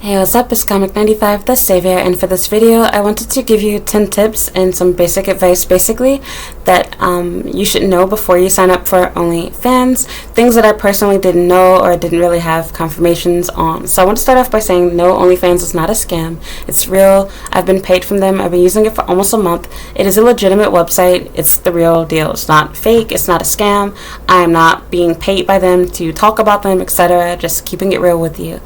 Hey, what's up? It's Comic95, the Savior, and for this video, I wanted to give you 10 tips and some basic advice, basically, that you should know before you sign up for OnlyFans. Things that I personally didn't know or didn't really have confirmations on. So I want to start off by saying, no, OnlyFans is not a scam. It's real. I've been paid from them. I've been using it for almost a month. It is a legitimate website. It's the real deal. It's not fake. It's not a scam. I am not being paid by them to talk about them, etc. Just keeping it real with you.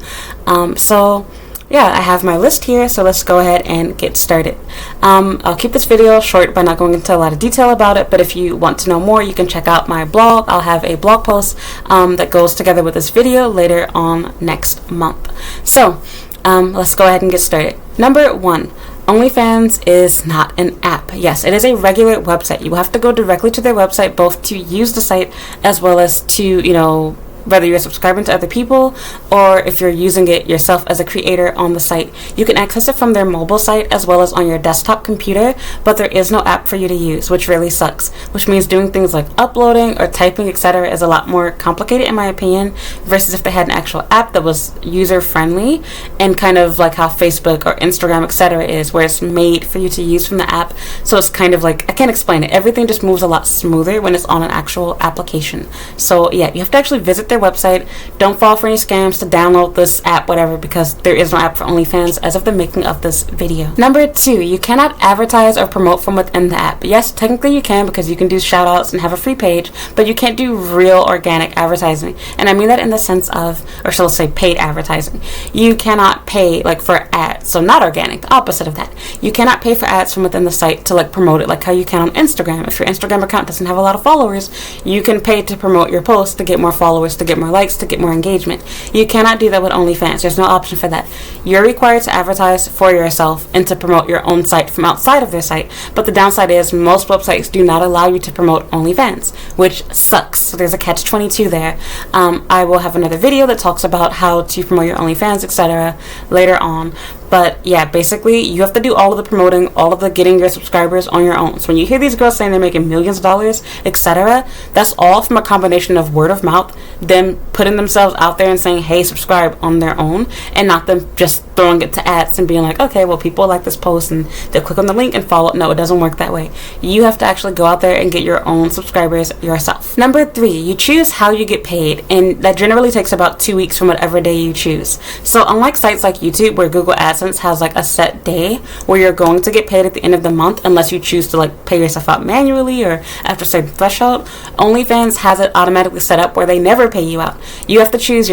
Yeah, I have my list here, so let's go ahead and get started. I'll keep this video short by not going into a lot of detail about it, but if you want to know more, you can check out my blog. I'll have a blog post that goes together with this video later on next month. So, let's go ahead and get started. Number 1. OnlyFans is not an app. Yes, it is a regular website. You will have to go directly to their website both to use the site as well as to, whether you're subscribing to other people or if you're using it yourself as a creator on the site. You can access it from their mobile site as well as on your desktop computer, but there is no app for you to use, which really sucks, which means doing things like uploading or typing, etc. is a lot more complicated in my opinion versus if they had an actual app that was user friendly and kind of like how Facebook or Instagram, etc. is, where it's made for you to use from the app. So it's kind of like, I can't explain it. Everything just moves a lot smoother when it's on an actual application. So yeah, you have to actually visit their website. Don't fall for any scams to download this app, whatever, because there is no app for OnlyFans as of the making of this video. Number 2, you cannot advertise or promote from within the app. Yes, technically you can because you can do shout outs and have a free page, but you can't do real organic advertising. And I mean that in the sense of, or shall I say paid advertising. You cannot pay like for ads, so not organic, the opposite of that. You cannot pay for ads from within the site to like promote it like how you can on Instagram. If your Instagram account doesn't have a lot of followers, you can pay to promote your post to get more followers, to get more likes, to get more engagement. You cannot do that with OnlyFans. There's no option for that. You're required to advertise for yourself and to promote your own site from outside of their site. But the downside is most websites do not allow you to promote OnlyFans, which sucks. So there's a catch-22 there. I will have another video that talks about how to promote your OnlyFans, etc. later on. But yeah, basically, you have to do all of the promoting, all of the getting your subscribers on your own. So when you hear these girls saying they're making millions of dollars, etc., that's all from a combination of word of mouth, them putting themselves out there and saying, hey, subscribe on their own, and not them just throwing it to ads and being like, okay, well, people like this post and they'll click on the link and follow. No, it doesn't work that way. You have to actually go out there and get your own subscribers yourself. Number 3, you choose how you get paid, and that generally takes about 2 weeks from whatever day you choose. So unlike sites like YouTube where Google AdSense has like a set day where you're going to get paid at the end of the month unless you choose to like pay yourself out manually or after a certain threshold, OnlyFans has it automatically set up where they never pay you out. You have to choose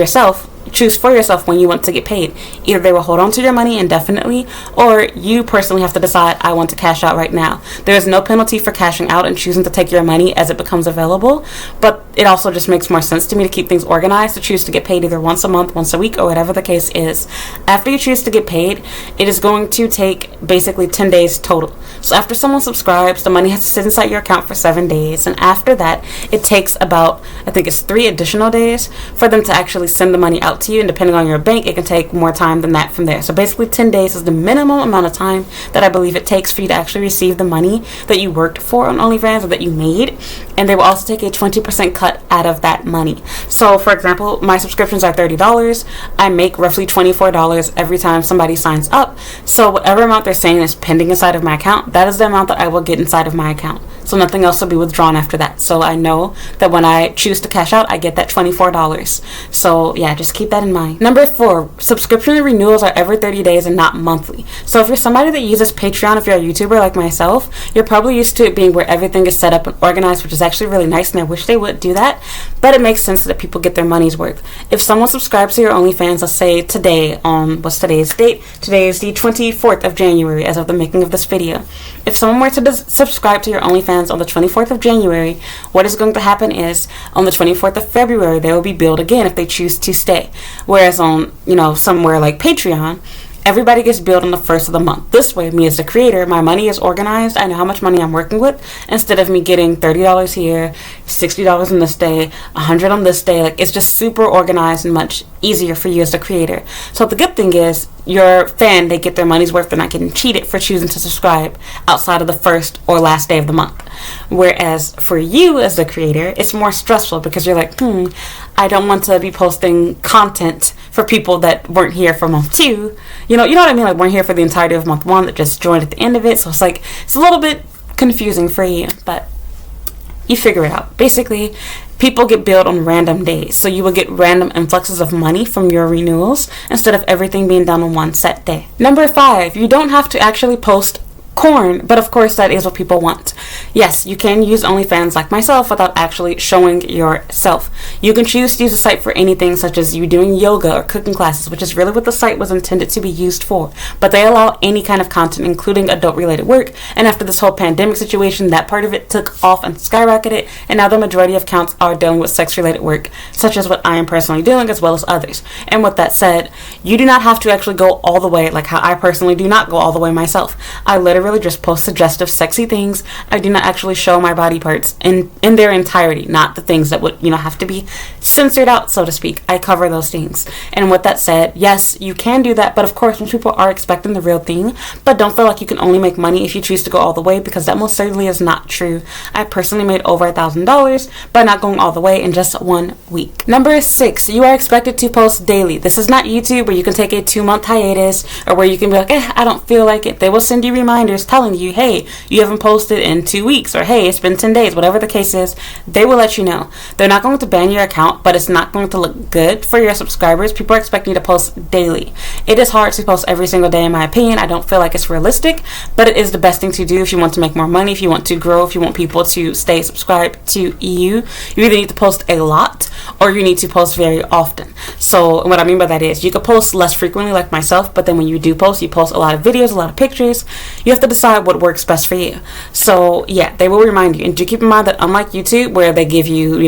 for yourself when you want to get paid. Either they will hold on to your money indefinitely, or you personally have to decide, I want to cash out right now. There is no penalty for cashing out and choosing to take your money as it becomes available, but it also just makes more sense to me to keep things organized, to choose to get paid either once a month, once a week, or whatever the case is. After you choose to get paid, it is going to take basically 10 days total. So after someone subscribes, the money has to sit inside your account for 7 days, and after that, it takes about, I think it's 3 additional days for them to actually send the money out to you, and depending on your bank, it can take more time than that from there. So basically 10 days is the minimum amount of time that I believe it takes for you to actually receive the money that you worked for on OnlyFans or that you made, and they will also take a 20% cut out of that money. So for example, my subscriptions are $30. I make roughly $24 every time somebody signs up. So whatever amount they're saying is pending inside of my account, that is the amount that I will get inside of my account. So nothing else will be withdrawn after that. So I know that when I choose to cash out, I get that $24. So yeah, just keep that in mind. Number 4, subscription renewals are every 30 days and not monthly. So if you're somebody that uses Patreon, if you're a YouTuber like myself, you're probably used to it being where everything is set up and organized, which is actually really nice, and I wish they would do that. But it makes sense that people get their money's worth. If someone subscribes to your OnlyFans, let's say today, what's today's date? Today is the 24th of January as of the making of this video. If someone were to subscribe to your OnlyFans on the 24th of January, what is going to happen is on the 24th of February, they will be billed again if they choose to stay. Whereas on, somewhere like Patreon, everybody gets billed on the first of the month. This way, me as the creator, my money is organized. I know how much money I'm working with, instead of me getting $30 here, $60 on this day, $100 on this day. Like, it's just super organized and much easier for you as the creator. So the good thing is, your fan, they get their money's worth. They're not getting cheated for choosing to subscribe outside of the first or last day of the month. Whereas for you as the creator, it's more stressful because you're like, I don't want to be posting content for people that weren't here for month 2. You know what I mean? Like, weren't here for the entirety of month 1, that just joined at the end of it. So it's like, it's a little bit confusing for you, but you figure it out. Basically, people get billed on random days, so you will get random influxes of money from your renewals instead of everything being done on one set day. Number 5, you don't have to actually post corn, but of course that is what people want. Yes, you can use OnlyFans like myself without actually showing yourself. You can choose to use the site for anything, such as you doing yoga or cooking classes, which is really what the site was intended to be used for. But they allow any kind of content, including adult related work, and after this whole pandemic situation, that part of it took off and skyrocketed, and now the majority of accounts are dealing with sex related work, such as what I am personally doing, as well as others. And with that said, you do not have to actually go all the way, like how I personally do not go all the way myself. I literally just post suggestive sexy things. I do not actually show my body parts in their entirety, not the things that would have to be censored out, so to speak. I cover those things. And with that said, yes, you can do that, but of course most people are expecting the real thing. But don't feel like you can only make money if you choose to go all the way, because that most certainly is not true. I personally made over $1,000 by not going all the way in just 1 week. Number 6, you are expected to post daily. This is not YouTube where you can take a 2-month hiatus, or where you can be like, I don't feel like it. They will send you reminders telling you, hey, you haven't posted in 2 weeks, or hey, it's been 10 days, whatever the case is. They will let you know. They're not going to ban your account, but it's not going to look good for your subscribers. People are expecting you to post daily. It is hard to post every single day, in my opinion. I don't feel like it's realistic, but it is the best thing to do if you want to make more money, if you want to grow, if you want people to stay subscribed to you. You either need to post a lot or you need to post very often. So what I mean by that is you could post less frequently like myself, but then when you do post, you post a lot of videos, a lot of pictures. You have to decide what works best for you. So yeah, they will remind you. And do keep in mind that unlike YouTube, where they give you,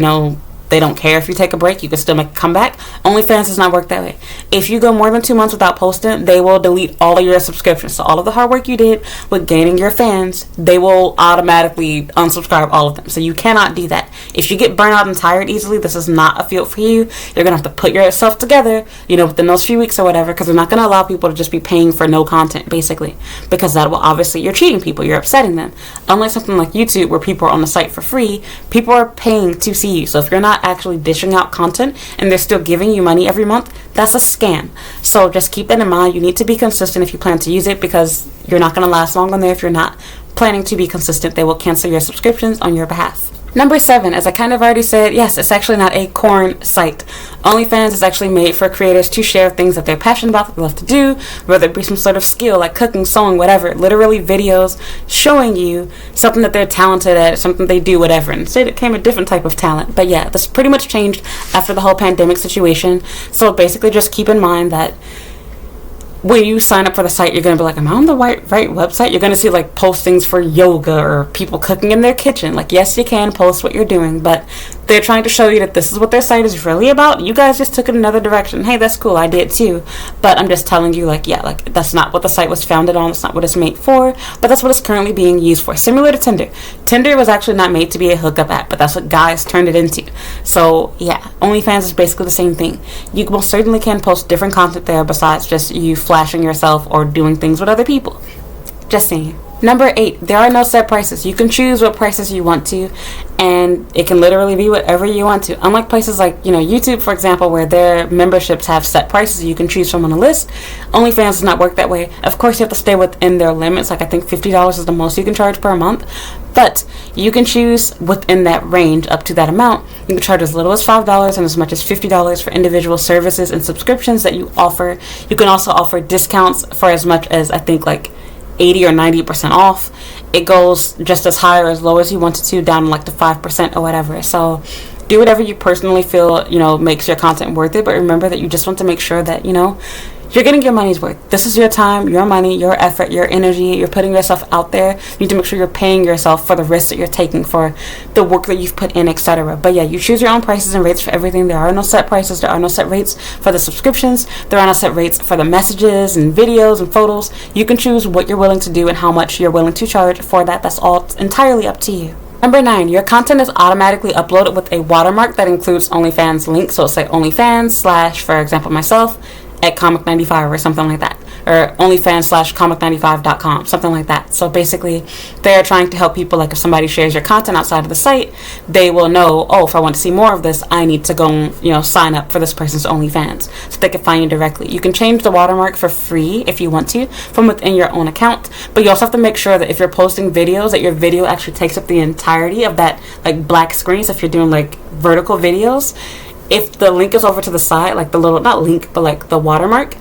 they don't care if you take a break, you can still make a comeback, OnlyFans does not work that way. If you go more than 2 months without posting, they will delete all of your subscriptions. So all of the hard work you did with gaining your fans, they will automatically unsubscribe all of them. So you cannot do that. If you get burnt out and tired easily, this is not a field for you. You're going to have to put yourself together, within those few weeks or whatever, because they're not going to allow people to just be paying for no content, basically. Because that will obviously, you're cheating people, you're upsetting them. Unlike something like YouTube, where people are on the site for free, people are paying to see you. So if you're not actually dishing out content and they're still giving you money every month, that's a scam. So just keep that in mind. You need to be consistent if you plan to use it, because you're not going to last long on there if you're not planning to be consistent. They will cancel your subscriptions on your behalf. Number 7, as I kind of already said, yes, it's actually not a corn site. OnlyFans is actually made for creators to share things that they're passionate about, that they love to do, whether it be some sort of skill like cooking, sewing, whatever. Literally videos showing you something that they're talented at, something they do, whatever. And instead it came a different type of talent. But yeah, this pretty much changed after the whole pandemic situation. So basically just keep in mind that when you sign up for the site, you're going to be like, am I on the right website? You're going to see like postings for yoga or people cooking in their kitchen. Like, yes, you can post what you're doing, but they're trying to show you that this is what their site is really about. You guys just took it another direction. Hey, that's cool. I did too. But I'm just telling you, that's not what the site was founded on. It's not what it's made for, but that's what it's currently being used for. Similar to Tinder. Tinder was actually not made to be a hookup app, but that's what guys turned it into. So yeah, OnlyFans is basically the same thing. You most certainly can post different content there besides just you flashing yourself or doing things with other people. Just saying. Number 8, there are no set prices. You can choose what prices you want to, and it can literally be whatever you want to. Unlike places like, YouTube, for example, where their memberships have set prices you can choose from on a list, OnlyFans does not work that way. Of course, you have to stay within their limits. Like, I think $50 is the most you can charge per month, but you can choose within that range up to that amount. You can charge as little as $5 and as much as $50 for individual services and subscriptions that you offer. You can also offer discounts for as much as, I think, like 80 or 90% off. It goes just as high or as low as you want it to, down to like the 5% or whatever. So do whatever you personally feel, makes your content worth it. But remember that you just want to make sure that, you're getting your money's worth. This is your time, your money, your effort, your energy. You're putting yourself out there. You need to make sure you're paying yourself for the risks that you're taking, for the work that you've put in, etc. But yeah, you choose your own prices and rates for everything. There are no set prices. There are no set rates for the subscriptions. There are no set rates for the messages and videos and photos. You can choose what you're willing to do and how much you're willing to charge for that. That's all entirely up to you. Number 9, your content is automatically uploaded with a watermark that includes OnlyFans link. So it's like OnlyFans / for example, myself, at comic95 or something like that, or OnlyFans/comic95.com, something like that. So basically, they're trying to help people. Like if somebody shares your content outside of the site, they will know, oh, if I want to see more of this, I need to go, sign up for this person's OnlyFans, so they can find you directly. You can change the watermark for free if you want to from within your own account, but you also have to make sure that if you're posting videos, that your video actually takes up the entirety of that like black screen. So if you're doing like vertical videos, if the link is over to the side, like the little, not link, but like the watermark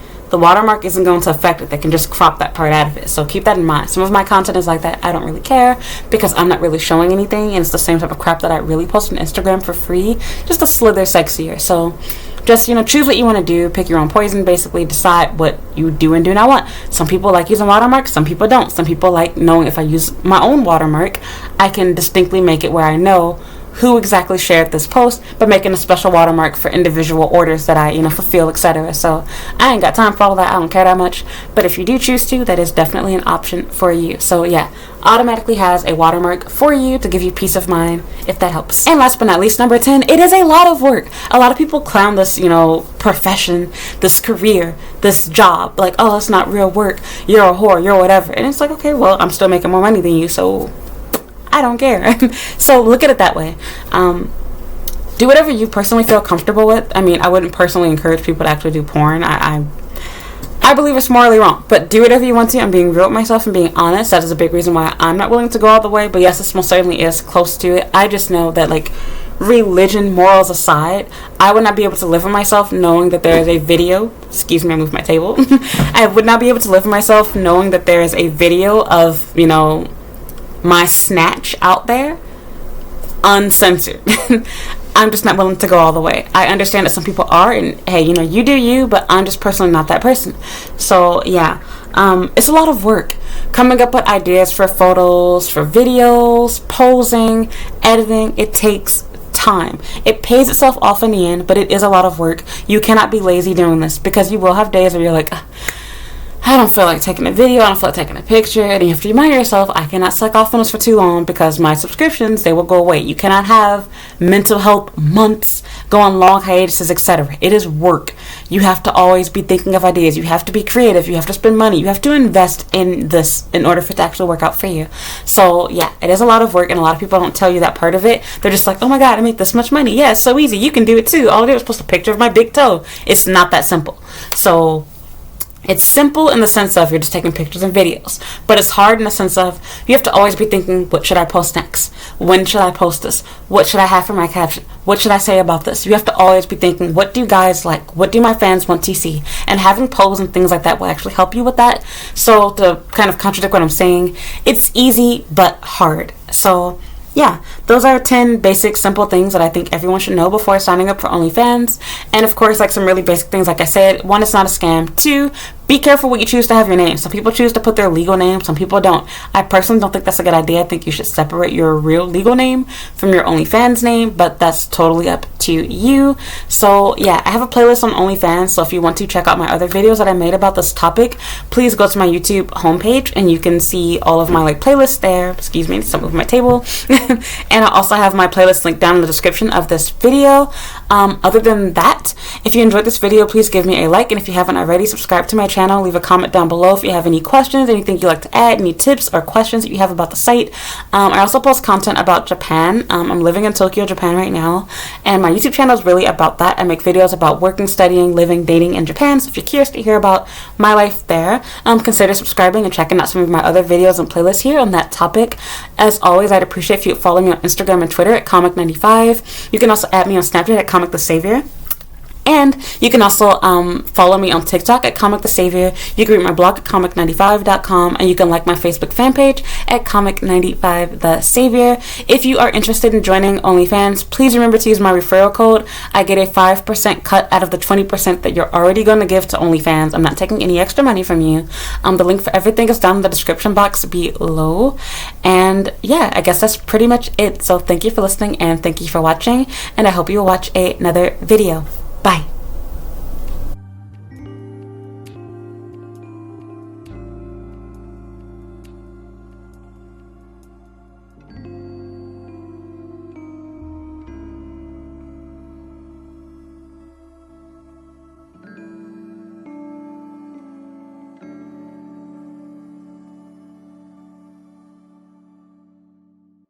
isn't going to affect it. They can just crop that part out of it. So keep that in mind. Some of my content is like that. I don't really care because I'm not really showing anything, and it's the same type of crap that I really post on Instagram for free, just a slither sexier. So just, choose what you want to do. Pick your own poison, basically. Decide what you do and do not want. Some people like using watermarks. Some people don't. Some people like knowing if I use my own watermark, I can distinctly make it where I know who exactly shared this post, but making a special watermark for individual orders that I, fulfill, etc. So I ain't got time for all that. I don't care that much. But if you do choose to, that is definitely an option for you. So yeah, automatically has a watermark for you to give you peace of mind, if that helps. And last but not least, number 10, it is a lot of work. A lot of people clown this, profession, this career, this job, like, oh, it's not real work. You're a whore, you're whatever. And it's like, okay, well, I'm still making more money than you, so I don't care. So look at it that way. Do whatever you personally feel comfortable with. I mean, I wouldn't personally encourage people to actually do porn. I believe it's morally wrong, but do whatever you want to. I'm being real with myself and being honest. That is a big reason why I'm not willing to go all the way, but yes, this most certainly is close to it. I just know that, like, religion, morals aside, I would not be able to live with myself knowing that there is a video. Excuse me, I moved my table. I would not be able to live with myself knowing that there is a video of, my snatch out there uncensored. I'm just not willing to go all the way. I understand that some people are, and hey, you do you, but I'm just personally not that person. So yeah, it's a lot of work coming up with ideas for photos, for videos, posing, editing. It takes time. It pays itself off in the end, but it is a lot of work. You cannot be lazy doing this, because you will have days where you're like, I don't feel like taking a video, I don't feel like taking a picture, and you have to remind yourself, I cannot suck off on this for too long because my subscriptions, they will go away. You cannot have mental health months, go on long hiatuses, etc. It is work. You have to always be thinking of ideas. You have to be creative. You have to spend money. You have to invest in this in order for it to actually work out for you. So yeah, it is a lot of work, and a lot of people don't tell you that part of it. They're just like, oh my god, I make this much money. Yeah, it's so easy. You can do it too. All I did was post a picture of my big toe. It's not that simple. So it's simple in the sense of you're just taking pictures and videos, but it's hard in the sense of you have to always be thinking, what should I post next? When should I post this? What should I have for my caption? What should I say about this? You have to always be thinking, what do you guys like? What do my fans want to see? And having polls and things like that will actually help you with that. So to kind of contradict what I'm saying, it's easy but hard. So yeah, those are 10 basic, simple things that I think everyone should know before signing up for OnlyFans. And of course, like some really basic things, like I said, 1, it's not a scam. 2, be careful what you choose to have your name. Some people choose to put their legal name, some people don't. I personally don't think that's a good idea. I think you should separate your real legal name from your OnlyFans name, but that's totally up to you. So yeah, I have a playlist on OnlyFans, so if you want to check out my other videos that I made about this topic, please go to my YouTube homepage and you can see all of my like playlists there. Excuse me, stop moving my table. And I also have my playlist linked down in the description of this video. Other than that, if you enjoyed this video, please give me a like, and if you haven't already, subscribe to my channel. Leave a comment down below if you have any questions, anything you'd like to add, any tips or questions that you have about the site. I also post content about Japan. I'm living in Tokyo, Japan right now, and my YouTube channel is really about that. I make videos about working, studying, living, dating in Japan. So if you're curious to hear about my life there, consider subscribing and checking out some of my other videos and playlists here on that topic. As always, I'd appreciate if you follow me on Instagram and Twitter at comic95. You can also add me on Snapchat at comic the savior. And you can also follow me on TikTok at Comic the Savior. You can read my blog at comic95.com, and you can like my Facebook fan page at Comic95 the Savior. If you are interested in joining OnlyFans, please remember to use my referral code. I get a 5% cut out of the 20% that you're already going to give to OnlyFans. I'm not taking any extra money from you. The link for everything is down in the description box below. And yeah, I guess that's pretty much it. So thank you for listening, and thank you for watching, and I hope you will watch another video. Bye.